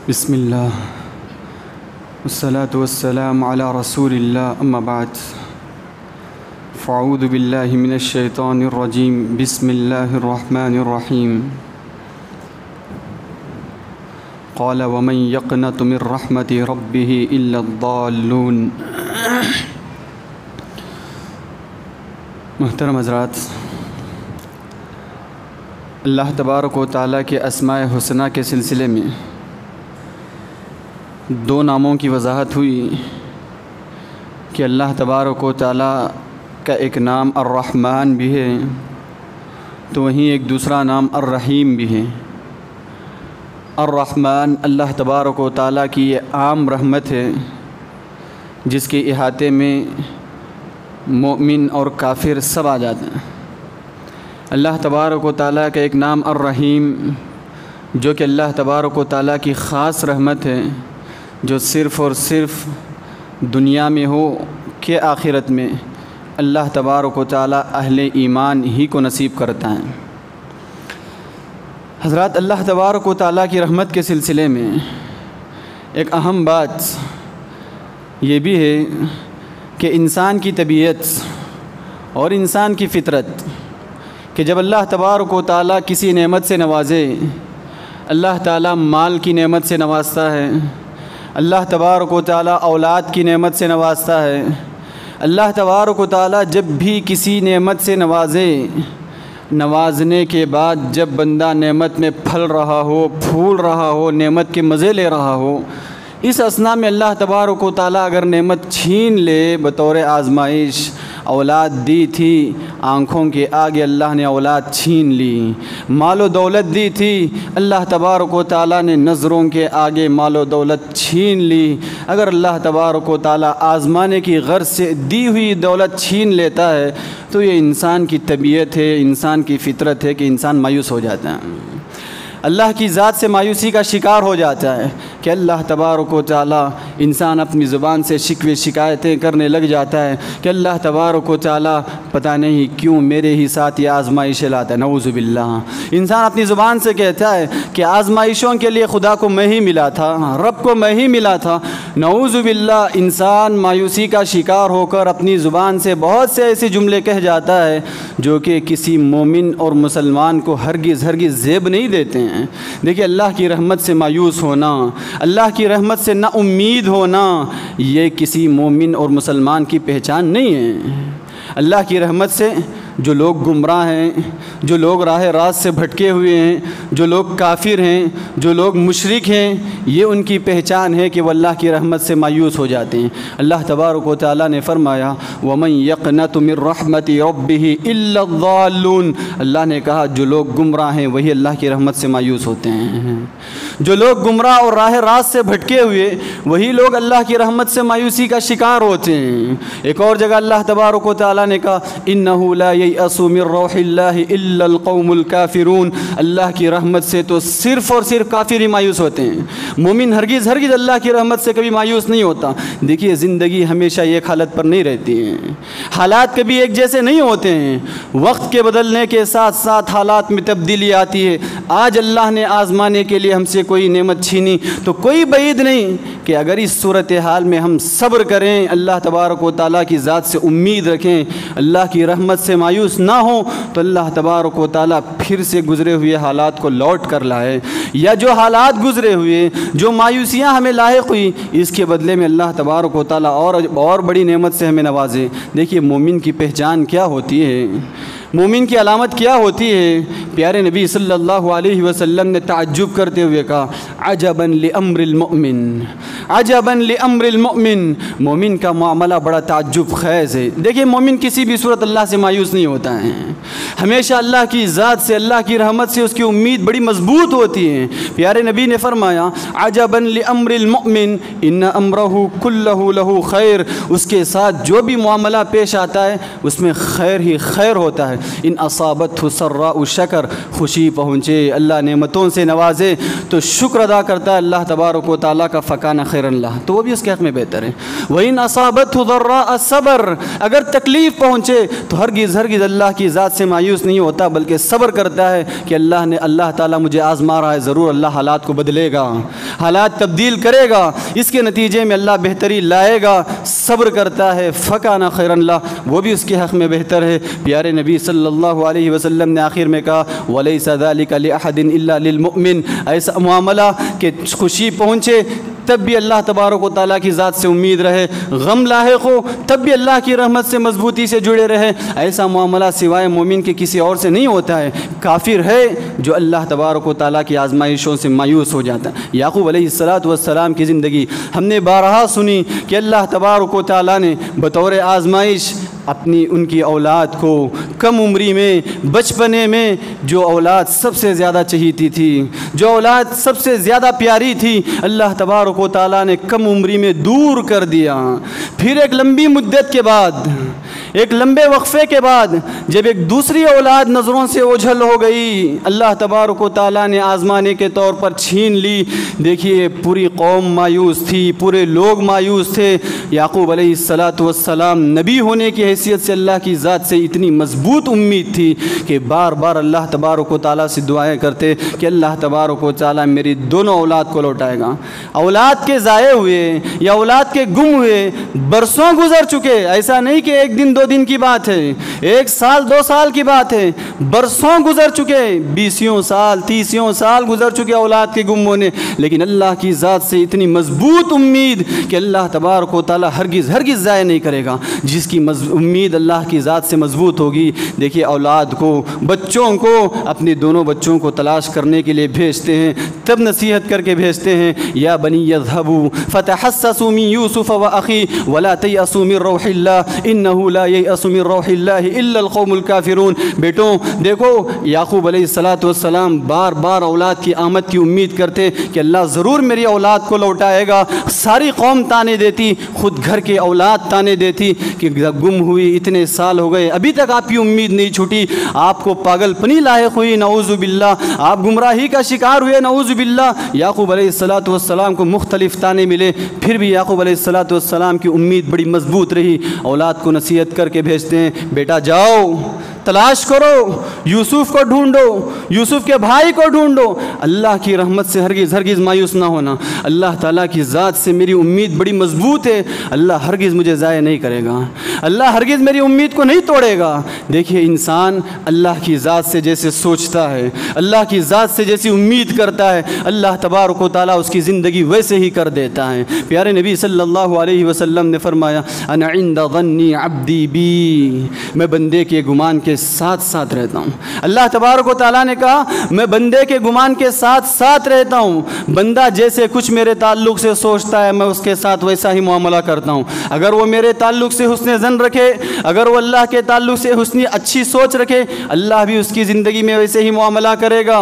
بسم اللہ والصلاة والسلام علی رسول اللہ اما بعد فاعوذ باللہ من الشیطان الرجیم بسم اللہ الرحمن الرحیم قال ومن یقنط من رحمت ربہ الا الضالون۔ محترم حضرات، اللہ تبارک و تعالیٰ کے اسماء حسنہ کے سلسلے میں دو ناموں کی وضاحت ہوئی کہ اللہ تبارک و تعالیٰ کا ایک نام الرحمن بھی ہے تو وہیں ایک دوسرا نام الرحیم بھی ہے۔ الرحمن اللہ تبارک و تعالیٰ کی یہ عام رحمت ہے جس کے احاطے میں مومن اور کافر سب آ جاتے ہیں۔ اللہ تبارک و تعالیٰ کا ایک نام الرحیم جو کہ اللہ تبارک و تعالیٰ کی خاص رحمت ہے، جو صرف اور صرف دنیا میں ہو کہ آخرت میں اللہ تبارک و تعالیٰ اہل ایمان ہی کو نصیب کرتا ہے۔ حضرات، اللہ تبارک و تعالیٰ کی رحمت کے سلسلے میں ایک اہم بات یہ بھی ہے کہ انسان کی طبیعت اور انسان کی فطرت کہ جب اللہ تبارک و تعالیٰ کسی نعمت سے نوازے، اللہ تعالیٰ مال کی نعمت سے نوازتا ہے، اللہ تبارک و تعالیٰ اولاد کی نعمت سے نوازتا ہے۔ اللہ تبارک و تعالیٰ جب بھی کسی نعمت سے نوازے، نوازنے کے بعد جب بندہ نعمت میں پھل رہا ہو، پھول رہا ہو، نعمت کے مزے لے رہا ہو، اس اثناء میں اللہ تبارک و تعالیٰ اگر نعمت چھین لے بطور آزمائش، اولاد دی تھی، آنکھوں کے آگے اللہ نے اولاد چھین لی، مال و دولت دی تھی، اللہ تبارک و تعالیٰ نے نظروں کے آگے مال و دولت چھین لی۔ اگر اللہ تبارک و تعالیٰ آزمانے کی غرض سے دی ہوئی دولت چھین لیتا ہے تو یہ انسان کی طبیعت ہے، انسان کی فطرت ہے کہ انسان مایوس ہو جاتا ہے، اللہ کی ذات سے مایوسی کا شکار ہو جاتا ہے کہ اللہ تبارک و تعالیٰ انسان اپنی زبان سے شکوے شکایتیں کرنے لگ جاتا ہے کہ اللہ تبارک و تعالیٰ پتہ نہیں کیوں میرے ہی ساتھ یہ آزمائشیں لاتا ہے۔ نعوذ باللہ، انسان اپنی زبان سے کہتا ہے کہ آزمائشوں کے لیے خدا کو میں ہی ملا تھا، رب کو میں ہی ملا تھا۔ نعوذ باللہ، انسان مایوسی کا شکار ہو کر اپنی زبان سے بہت سے ایسے جملے کہہ جاتا ہے جو کہ کسی مومن اور مسلمان کو ہرگز زیب نہیں دیتے ہیں۔ دیکھیے، اللہ کی رحمت سے مایوس ہونا، اللہ کی رحمت سے نا امید ہونا، یہ کسی مومن اور مسلمان کی پہچان نہیں ہے۔ اللہ کی رحمت سے جو لوگ گمراہ ہیں، جو لوگ راہ راست سے بھٹکے ہوئے ہیں، جو لوگ کافر ہیں، جو لوگ مشرک ہیں، یہ ان کی پہچان ہے کہ وہ اللہ کی رحمت سے مایوس ہو جاتے ہیں۔ اللہ تبارک و تعالیٰ نے فرمایا وَمَن يَقْنَطُ مِن رَحْمَتِ رَبِّهِ إِلَّا الضَّالُّونَ، اللہ نے کہا جو لوگ گمراہ ہیں وہی اللہ کی رحمت سے مایوس ہوتے ہیں۔ جو لوگ گمراہ اور راہ راست سے بھٹکے ہوئے وہی لوگ اللہ کی رحمت سے مایوسی کا شکار ہوتے ہیں۔ ایک اور جگہ اللہ تبارک و تعالیٰ نے کہا إِنَّهُ لَا يَيْأَسُ مِن رَّوْحِ اللَّهِ إِلَّا الْقَوْمُ الْكَافِرُونَ، اللہ کی رحمت سے تو صرف اور صرف کافر ہی مایوس ہوتے ہیں، مومن ہرگز اللہ کی رحمت سے کبھی مایوس نہیں ہوتا۔ دیکھیے، زندگی ہمیشہ ایک حالت پر نہیں رہتی ہے، حالات کبھی ایک جیسے نہیں ہوتے ہیں، وقت کے بدلنے کے ساتھ ساتھ حالات میں تبدیلی آتی ہے۔ آج اللہ نے آزمانے کے لیے ہم سے کوئی نعمت چھینی تو کوئی بعید نہیں کہ اگر اس صورتحال میں ہم صبر کریں، اللہ تبارک و تعالیٰ کی ذات سے امید رکھیں، اللہ کی رحمت سے مایوس نہ ہوں، تو اللہ تبارک و تعالیٰ پھر سے گزرے ہوئے حالات کو لوٹ کر لائے، یا جو حالات گزرے ہوئے، جو مایوسیاں ہمیں لاحق ہوئی، اس کے بدلے میں اللہ تبارک و تعالیٰ اور بڑی نعمت سے ہمیں نوازے۔ دیکھیے، مومن کی پہچان کیا ہوتی ہے، مومن کی علامت کیا ہوتی ہے؟ پیارے نبی صلی اللہ علیہ وسلم نے تعجب کرتے ہوئے کہا عجباً لامر المؤمن، عجباً لامر المؤمن، مومن کا معاملہ بڑا تعجب خیز ہے۔ دیکھیے، مومن کسی بھی صورت اللہ سے مایوس نہیں ہوتا ہے، ہمیشہ اللہ کی ذات سے، اللہ کی رحمت سے اس کی امید بڑی مضبوط ہوتی ہے۔ پیارے نبی نے فرمایا عجباً لامر المؤمن ان امرہ کلہ لہ خیر، اس کے ساتھ جو بھی معاملہ پیش آتا ہے اس میں خیر ہی خیر ہوتا ہے۔ ہے ان اصابت سراء شکر، خوشی پہنچے، اللہ نعمتوں سے نوازے تو شکر ادا کرتا ہے اللہ تبارک و تعالیٰ کا، فکان خیر اللہ، تو وہ بھی اس کے حق میں بہتر ہے۔ وَإِنْ أَصَابَتْهُ ضَرَّاءَ صبر، اگر تکلیف پہنچے تو ہرگز اللہ کی ذات سے مایوس نہیں ہوتا، بلکہ صبر کرتا ہے کہ اللہ تعالیٰ مجھے آزما رہا ہے، ضرور اللہ حالات کو بدلے گا، حالات تبدیل کرے گا، اس کے نتیجے میں اللہ بہتری لائے گا، صبر کرتا ہے، فکان خیر اللہ، وہ بھی اس کے حق میں بہتر ہے۔ پیارے نبی صلی اللہ علیہ وسلم نے آخر میں کہا وَلَيْسَ ذَلِكَ لِأَحَدٍ إِلَّا لِلْمُؤْمِنِ، ایسا معاملہ کہ خوشی پہنچے تب بھی اللہ تبارک و تعالیٰ کی ذات سے امید رہے، غم لاحق ہو تب بھی اللہ کی رحمت سے مضبوطی سے جڑے رہے، ایسا معاملہ سوائے مومن کے کسی اور سے نہیں ہوتا ہے۔ کافر ہے جو اللہ تبارک و تعالیٰ کی آزمائشوں سے مایوس ہو جاتا ہے۔ یعقوب علیہ السلام کی زندگی ہم نے بارہا سنی کہ اللہ تبارک و تعالیٰ نے بطور آزمائش ان کی اولاد کو کم عمری میں، بچپنے میں جو اولاد سب سے زیادہ چہیتی تھی، جو اولاد سب سے زیادہ پیاری تھی، اللہ تبارک و تعالیٰ نے کم عمری میں دور کر دیا۔ پھر ایک لمبی مدت کے بعد، ایک لمبے وقفے کے بعد جب ایک دوسری اولاد نظروں سے اوجھل ہو گئی، اللہ تبارک و تعالیٰ نے آزمانے کے طور پر چھین لی۔ دیکھیے پوری قوم مایوس تھی، پورے لوگ مایوس تھے۔ یعقوب علیہ السلام نبی ہونے کی حیثیت سے اللہ کی ذات سے اتنی مضبوط امید تھی کہ بار بار اللہ تبارک و تعالیٰ سے دعائیں کرتے کہ اللہ تبارک و تعالیٰ میری دونوں اولاد کو لوٹائے گا۔ اولاد کے ضائع ہوئے یا اولاد کے گم ہوئے برسوں گزر چکے، ایسا نہیں کہ ایک دن دو دن کی بات ہے، ایک سال دو سال کی بات ہے، برسوں گزر چکے، 20 سال 30 سال گزر چکے اولاد کے گم ہونے، لیکن اللہ کی ذات سے اتنی مضبوط امید کہ اللہ تبارک و تعالیٰ ہرگز ضائع نہیں کرے گا۔ جس کی امید اللہ کی ذات سے مضبوط ہوگی، دیکھیے اولاد کو، بچوں کو، اپنے دونوں بچوں کو تلاش کرنے کے لیے بھیجتے ہیں، تب نصیحت کر کے بھیجتے ہیں یا بنی یذهبوا فتحسسوا من یوسف واخیہ ولا تیأسوا من روح اللہ انہ لا ییأس من روح اللہ الا القوم الکافرون۔ بیٹوں دیکھو یعقوب علیہ السلام بار بار اولاد کی آمد کی امید کرتے کہ اللہ ضرور میری اولاد کو لوٹائے گا۔ ساری قوم تانے دیتی، خود گھر کے اولاد تانے دیتی کہ گم ہوئی، اتنے سال ہو گئے، ابھی تک آپ کی امید نہیں چھوٹی، آپ کو پاگل پنی لاحق ہوئی، نعوذ باللہ، آپ گمراہی کا شکار ہوئے، نعوذ باللہ۔ یعقوب علیہ السلام کو مختلف تانے ملے، پھر بھی یعقوب علیہ السلام کی امید بڑی مضبوط رہی۔ اولاد کو نصیحت کر کے بھیجتے ہیں بیٹا جاؤ تلاش کرو، یوسف کو ڈھونڈو، یوسف کے بھائی کو ڈھونڈو، اللہ کی رحمت سے ہرگز مایوس نہ ہونا، اللہ تعالیٰ کی ذات سے میری امید بڑی مضبوط ہے، اللہ ہرگز مجھے ضائع نہیں کرے گا، اللہ ہرگز میری امید کو نہیں توڑے گا۔ دیکھیے انسان اللہ کی ذات سے جیسے سوچتا ہے، اللہ کی ذات سے جیسی امید کرتا ہے، اللہ تبارک و تعالیٰ اس کی زندگی ویسے ہی کر دیتا ہے۔ پیارے نبی صلی اللہ علیہ وسلم نے فرمایا انا عند ظنی عبدی بی، میں بندے کے گمان کے ساتھ رہتا ہوں۔ اللہ تبارک و تعالیٰ نے کہا میں بندے کے گمان کے ساتھ رہتا ہوں، بندہ جیسے کچھ میرے تعلق سے سوچتا ہے میں اس کے ساتھ ویسا ہی معاملہ کرتا ہوں۔ اگر وہ میرے تعلق سے حسن ظن رکھے، اگر وہ اللہ کے تعلق سے اچھی سوچ رکھے، اللہ بھی اس کی زندگی میں ویسے ہی معاملہ کرے گا۔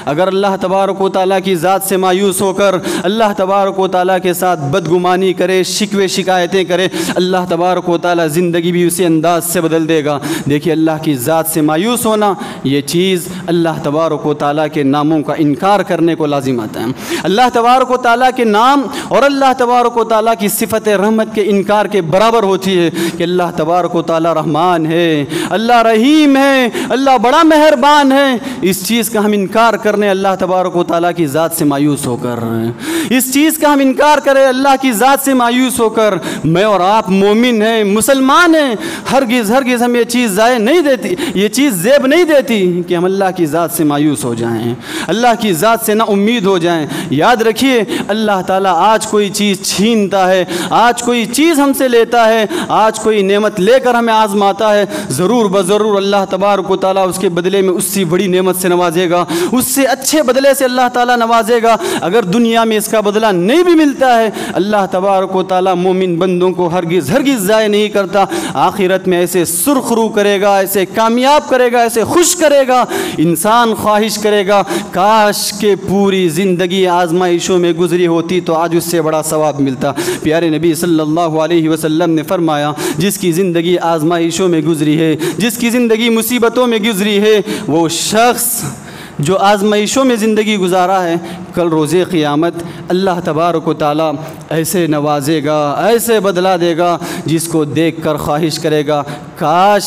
اگر اللہ تبارک و تعالیٰ کی ذات سے مایوس ہو کر اللہ تبارک و تعالیٰ کے ساتھ بدگمانی کرے، شکوے شکایتیں کرے، اللہ تبارک و تعالیٰ زندگی بھی اسی انداز سے بدل دے گا۔ دیکھیے اللہ کی ذات سے مایوس ہونا یہ چیز اللہ تبارک و تعالیٰ کے ناموں کا انکار کرنے کو لازم آتا ہے۔ اللہ تبارک و تعالیٰ کے نام اور اللہ تبارک و تعالیٰ کی صفت رحمت کے انکار کے برابر ہوتی ہے کہ اللہ تبارک و تعالیٰ رحمان ہے، اللہ رحیم ہے، اللہ بڑا مہربان ہے۔ اس چیز کا ہم انکار کرنے اللہ تبارک و تعالیٰ کی ذات سے مایوس ہو کر، اس چیز کا ہم انکار کریں اللہ کی ذات سے مایوس ہو کر، میں اور آپ مومن ہیں، مسلمان ہیں، ہرگز ہم یہ چیز ضائع نہیں دیتی، یہ چیز زیب نہیں دیتی کہ ہم اللہ کی ذات سے مایوس ہو جائیں، اللہ کی ذات سے نا امید ہو جائیں۔ یاد رکھیے اللہ تعالیٰ آج کوئی چیز چھینتا ہے، آج کوئی چیز ہم سے لیتا ہے، آج کوئی نعمت لے کر ہمیں آزماتا ہے، ضرور بضرور اللہ تبارک و تعالیٰ اس کے بدلے میں اس سے بڑی نعمت سے نوازے گا، اس سے اچھے بدلے سے اللہ تعالیٰ نوازے گا۔ اگر دنیا میں اس کا بدلہ نہیں بھی ملتا ہے، اللہ تبارک و تعالیٰ مومن بندوں کو ہرگز ضائع نہیں کرتا، آخرت میں ایسے سرخ رو کرے گا، ایسے کامیاب کرے گا، ایسے خوش کرے گا، انسان خواہش کرے گا کاش کہ پوری زندگی آزمائشوں میں گزری ہوتی تو آج اس سے بڑا ثواب ملتا۔ پیارے نبی صلی اللہ علیہ وسلم نے فرمایا جس کی زندگی آزمائشوں میں گزری ہے، جس کی زندگی مصیبتوں میں گزری ہے، وہ شخص جو آزمائشوں میں زندگی گزارا ہے، کل روز قیامت اللہ تبارک و تعالیٰ ایسے نوازے گا، ایسے بدلہ دے گا جس کو دیکھ کر خواہش کرے گا کاش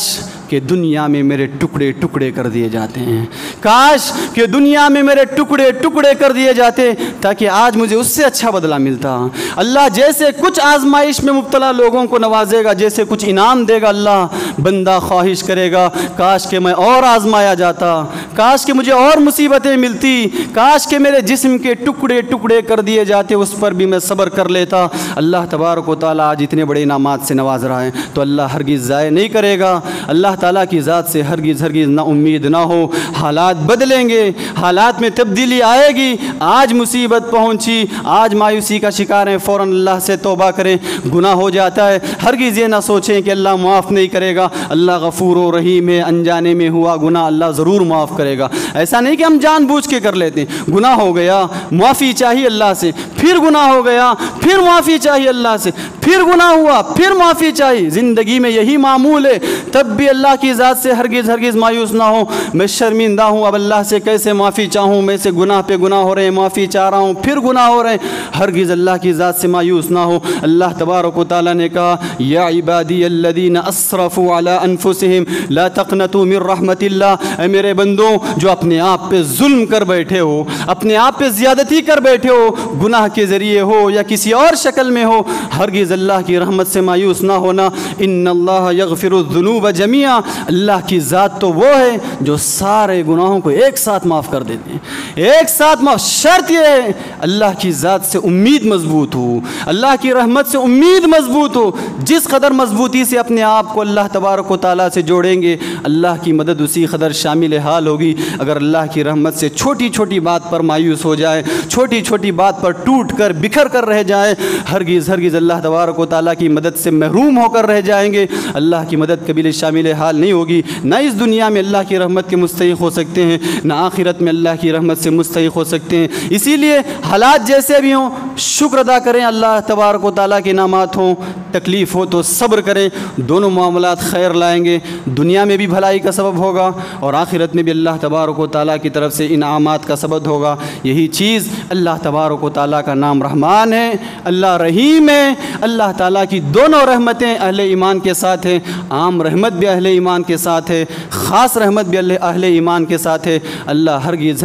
کہ دنیا میں میرے ٹکڑے ٹکڑے کر دیے جاتے ہیں، کاش کہ دنیا میں میرے ٹکڑے ٹکڑے کر دیے جاتے تاکہ آج مجھے اس سے اچھا بدلہ ملتا۔ اللہ جیسے کچھ آزمائش میں مبتلا لوگوں کو نوازے گا، جیسے کچھ انعام دے گا، اللہ بندہ خواہش کرے گا کاش کہ میں اور آزمایا جاتا، کاش کہ مجھے اور مصیبتیں ملتی، کاش کہ میرے جسم کے ٹکڑے ٹکڑے کر دیے جاتے، اس پر بھی میں صبر کر لیتا۔ اللہ تبارک و تعالیٰ آج اتنے بڑے انعامات سے نواز رہا ہے تو اللہ ہرگز ضائع نہیں کرے گا۔ اللہ تعالیٰ کی ذات سے ہرگز نا امید نہ ہو۔ حالات بدلیں گے، حالات میں تبدیلی آئے گی۔ آج مصیبت پہنچی، آج مایوسی کا شکار ہیں، فوراً اللہ سے توبہ کریں۔ گناہ ہو جاتا ہے، ہرگز یہ نہ سوچیں کہ اللہ معاف نہیں کرے گا۔ اللہ غفور و رحیم ہے، انجانے میں ہوا گناہ اللہ ضرور معاف کرے گا۔ ایسا نہیں کہ ہم جان بوجھ کے کر لیتے ہیں، گناہ ہو گیا معافی چاہیے اللہ سے، پھر گناہ ہو گیا پھر معافی چاہیے اللہ سے، پھر گناہ ہوا پھر معافی چاہیے۔ زندگی میں یہی معمول ہے، تب بھی اللہ کی ذات سے ہرگز مایوس نہ ہو۔ میں شرمندہ ہوں، اب اللہ سے کیسے معافی چاہوں، میں سے گناہ پہ گناہ ہو رہے ہیں، معافی چاہ رہا ہوں پھر گناہ ہو رہے ہیں، ہرگز اللہ کی ذات سے مایوس نہ ہو۔ اللہ تبارک و تعالیٰ نے کہا یا عبادی الذین اسرفوا علی انفسہم لا تقنطوا من رحمت اللہ، اے میرے بندوں جو اپنے آپ پہ ظلم کر بیٹھے ہو، اپنے آپ پہ زیادتی کر بیٹھے ہو، گناہ کے ذریعے ہو یا کسی اور شکل میں ہو، ہرگز اللہ کی رحمت سے مایوس نہ ہونا۔ ان اللہ یغفر الذنوب جميعا، اللہ کی ذات تو وہ ہے جو سارے گناہوں کو ایک ساتھ معاف کر دیتے ہیں، ایک ساتھ معاف۔ شرط یہ ہے اللہ کی ذات سے امید مضبوط ہو، اللہ کی رحمت سے امید مضبوط ہو۔ جس قدر مضبوطی سے اپنے آپ کو اللہ تبارک و تعالیٰ سے جوڑیں گے، اللہ کی مدد اسی قدر شامل حال ہوگی۔ اگر اللہ کی رحمت سے چھوٹی چھوٹی بات پر مایوس ہو جائے، چھوٹی چھوٹی بات پر ٹوٹ کر بکھر کر رہ جائے، ہرگز اللہ تبارک و تعالیٰ کی مدد سے محروم ہو کر رہ جائیں گے۔ اللہ کی مدد کبھی شامل حال نہیں ہوگی، نہ اس دنیا میں اللہ کی رحمت کے مستحق ہو سکتے ہیں، نہ آخرت میں اللہ کی رحمت سے مستحق ہو سکتے ہیں۔ اسی لیے حالات جیسے بھی ہوں شکر ادا کریں، اللہ تبارک و تعالیٰ کے انعامات ہوں، تکلیف ہو تو صبر کریں، دونوں معاملات خیر لائیں گے، دنیا میں بھی بھلائی کا سبب ہوگا اور آخرت میں بھی اللہ تبارک و تعالیٰ کی طرف سے انعامات کا سبب ہوگا۔ یہی چیز اللہ تبارک و تعالیٰ کا نام رحمان ہے، اللہ رحیم ہے۔ اللہ تعالیٰ کی دونوں رحمتیں اہل ایمان کے ساتھ ہیں، عام رحمت بھی اہل ایمان کے ساتھ ہے، خاص رحمت بھی اہل ایمان کے ساتھ ہے۔ اللہ ہرگز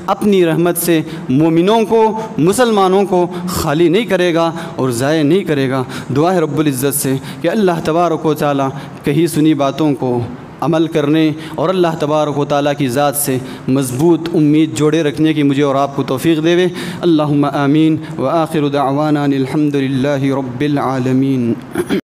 اپنی رحمت سے مومنوں کو، مسلمانوں کو خالی نہیں کرے گا اور ضائع نہیں کرے گا۔ دعا ہے رب العزت سے کہ اللہ تبارک و تعالیٰ کہی سنی باتوں کو عمل کرنے اور اللہ تبارک و تعالیٰ کی ذات سے مضبوط امید جوڑے رکھنے کی مجھے اور آپ کو توفیق دے۔ اللہم آمین وآخر دعوانا الحمد للہ رب العالمین۔